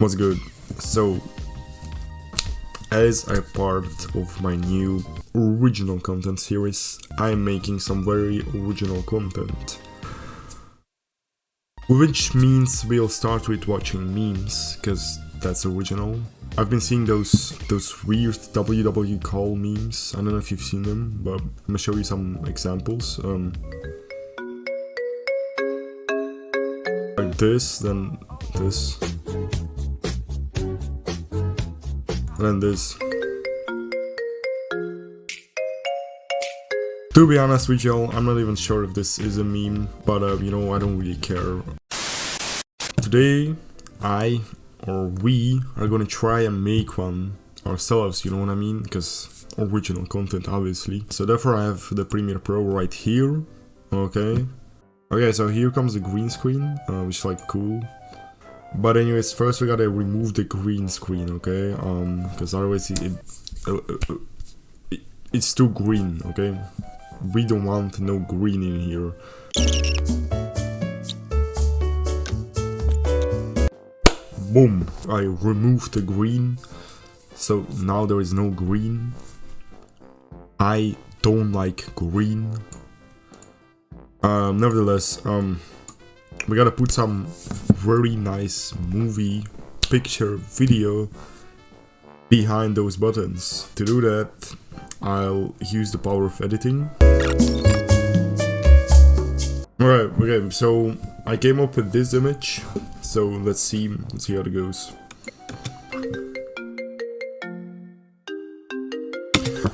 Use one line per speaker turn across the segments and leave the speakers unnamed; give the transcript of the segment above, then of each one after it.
What's good? So, as a part of my new original content series, I'm making some very original content. Which means we'll start with watching memes, because that's original. I've been seeing those weird wwcall memes. I don't know if you've seen them, but I'm gonna show you some examples. Like this, then this, and then this. To be honest with y'all, I'm not even sure if this is a meme, but you know, I don't really care. Today, we are gonna try and make one ourselves, you know what I mean? Because original content, obviously. So therefore I have the Premiere Pro right here, okay? Okay, so here comes the green screen, which is like cool. But anyways, first we gotta remove the green screen, okay? Because otherwise it's too green, okay? We don't want no green in here. Boom! I removed the green, so now there is no green. I don't like green. Nevertheless, we gotta put some very nice movie, picture, video behind those buttons. To do that, I'll use the power of editing. Alright, okay, so I came up with this image, so let's see how it goes.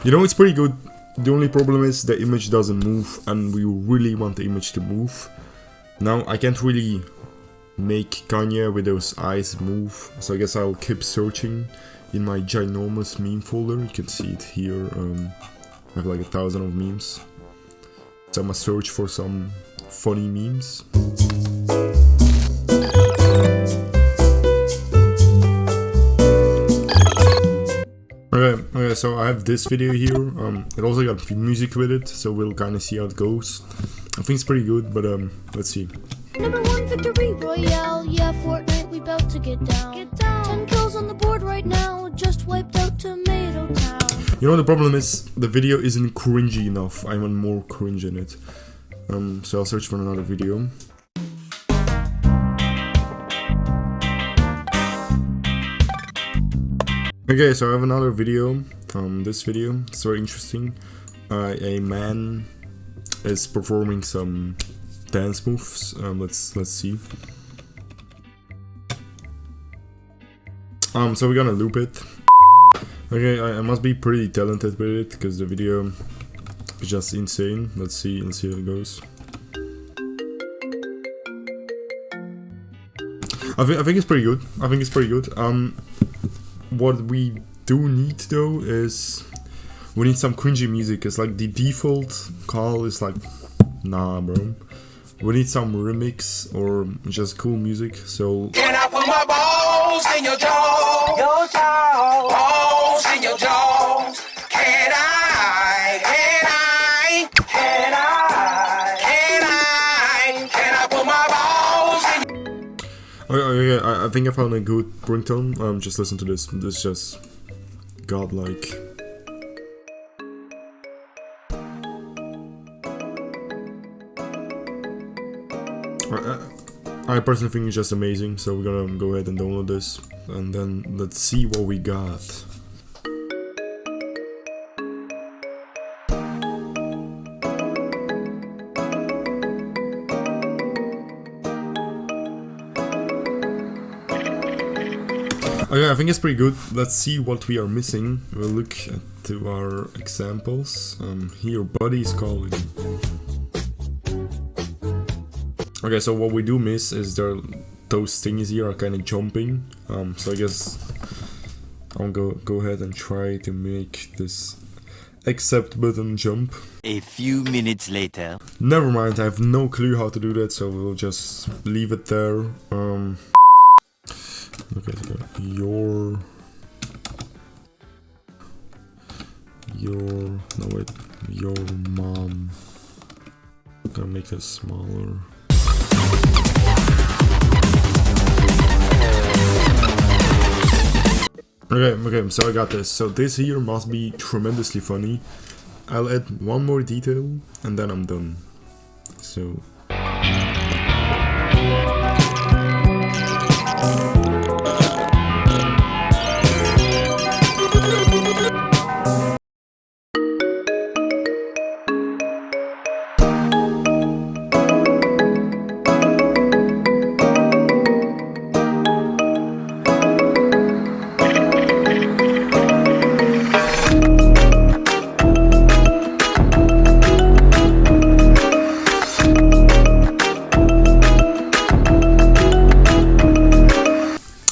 You know, it's pretty good. The only problem is the image doesn't move, and we really want the image to move. Now, I can't really make Kanye with those eyes move, so I guess I'll keep searching in my ginormous meme folder. You can see it here. I have like 1,000 of memes. So I'm gonna search for some funny memes. Okay, so I have this video here. It also got music with it, so we'll kind of see how it goes. I think it's pretty good, but let's see.
Number 1 victory royale, yeah, Fortnite, we bout to get down. 10 kills on the board right now, just wiped out Tomato Town.
You know, the problem is the video isn't cringy enough. I want more cringe in it. So I'll search for another video. Okay, so I have another video. This video, it's very interesting. A man is performing some dance moves. Let's see. So we're gonna loop it. Okay, I must be pretty talented with it because the video is just insane. Let's see how it goes. I think it's pretty good. What we do need though is we need some cringy music. It's like the default call is like, nah, bro. We need some remix or just cool music. So can I put my balls in your jaws? Your jaws. Balls in your jaws. Can I put my balls in? Okay, I think I found a good ringtone. Just listen to this. This is just godlike. I personally think it's just amazing, so we're gonna go ahead and download this, and then let's see what we got. Okay, I think it's pretty good. Let's see what we are missing. We'll look at our examples. Here, Buddy is calling. Okay, so what we do miss is those thingies here are kind of jumping. So I guess I'll go ahead and try to make this accept button jump.
A few minutes later.
Never mind, I have no clue how to do that, so we'll just leave it there. Okay, so your mom. I'm gonna make this smaller. Okay, so I got this. So this here must be tremendously funny. I'll add one more detail and then I'm done. So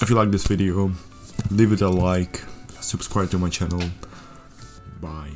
if you like this video, leave it a like, subscribe to my channel. Bye.